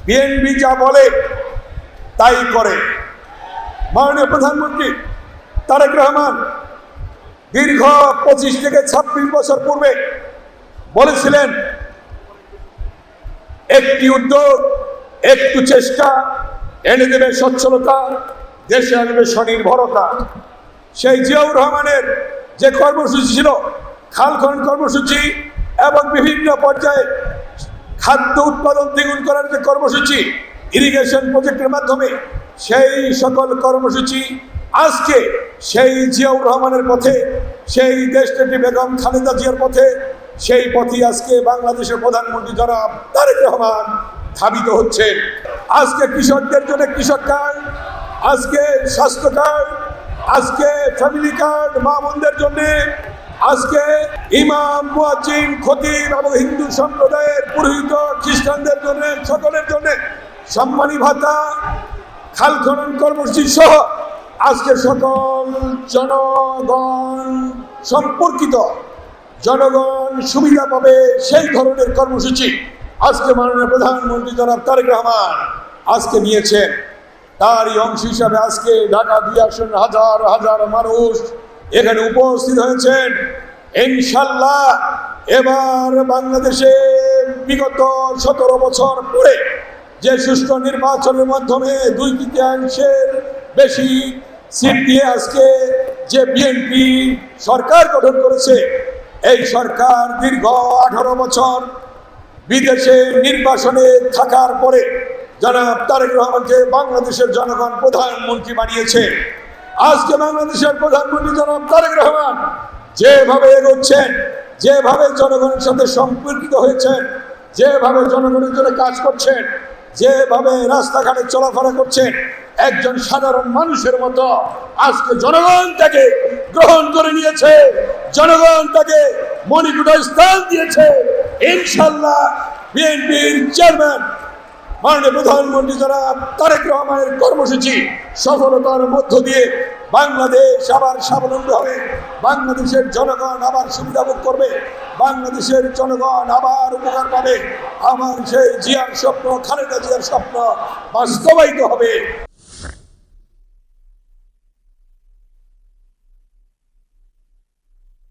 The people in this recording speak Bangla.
বিএনপি যা বলে তাই করে। মাননীয় প্রধানমন্ত্রী তারেক রহমান দীর্ঘ 25 থেকে 26 বছর পূর্বে বলেছিলেন, একটি উদ্যোগ, একটু চেষ্টা এনে দেবে সচ্ছলতা, দেশে আনবে স্বনির্ভরতা। সেই জিয়াউর রহমানের যে কর্মসূচি ছিল, খাল খনন কর্মসূচি এবং বিভিন্ন পর্যায়ে খাদ্য উৎপাদন দ্বিগুণ করার যে কর্মসূচি, ইরিগেশন প্রজেক্টের মাধ্যমে, সেই সকল কর্মসূচি আজকে সেই জিয়াউর রহমানের পথে, সেই দেশনেত্রী বেগম খালেদা জিয়ার পথে, সেই পথে আজকে বাংলাদেশের প্রধানমন্ত্রী জনাব তারেক রহমান ধাবিত হচ্ছেন। আজকে কৃষকদের জন্য কৃষক কার্ড, আজকে স্বাস্থ্য কার্ড, আজকে ফ্যামিলি কার্ড, মা বোনদের জন্য, আজকে ইমাম, মুয়াজ্জিন, খতিব এবং হিন্দু সম্প্রদায়ের পুরোহিত, খ্রিস্টানদের জন্য, সকলের জন্য সম্মানী ভাতা, খাল খনন কর্মসূচি সহ আজকে সকল জনগণ সম্পর্কিত, জনগণ সুবিধা পাবে সেই ধরনের কর্মসূচি আজকে মাননীয় প্রধানমন্ত্রী জনাব তারেক রহমান আজকে নিয়েছেন। তারই অংশ হিসাবে আজকে ঢাকা 2 আসন হাজার হাজার মানুষ এখানে উপস্থিত হয়েছেন। ইনশাল্লাহ এবার বাংলাদেশে বিগত 17 বছর পরে যে সুষ্ঠু নির্বাচনের মাধ্যমে 2/3 বেশি সিট দিয়ে আজকে যে বিএনপি সরকার গঠন করেছে, এই সরকার দীর্ঘ 18 বছর বিদেশে নির্বাসনে থাকার পরে জনাব তারেক রহমানকে বাংলাদেশের জনগণ প্রধানমন্ত্রী বানিয়েছে। আজকে বাংলাদেশের প্রধানমন্ত্রী জনাব তারেক রহমান যেভাবে এগোচ্ছেন, যেভাবে জনগণের সাথে সম্পর্কিত হয়েছেন, যেভাবে জনগণের জন্য কাজ করছেন, যেভাবে রাস্তাঘাটে চলাফেরা করছেন, একজন সাধারণ মানুষের মতো আজকে জনগণ তাকে গ্রহণ করে নিয়েছে, জনগণ তাকে মণিপুর স্থান দিয়েছে। ইনশাল্লাহ বিএনপির চেয়ারম্যান মাননীয় প্রধানমন্ত্রী জনাব তারেক রহমানের কর্মসূচি সফলতার মধ্য দিয়ে বাংলাদেশ আবার স্বাবলম্বী হবে, বাংলাদেশের জনগণ আবার সুবিধা ভোগ করবে, বাংলাদেশের জনগণ আবার উপকার পাবে, আমার সেই জিয়ার স্বপ্ন, খালেদা জিয়ার স্বপ্ন বাস্তবায়িত হবে।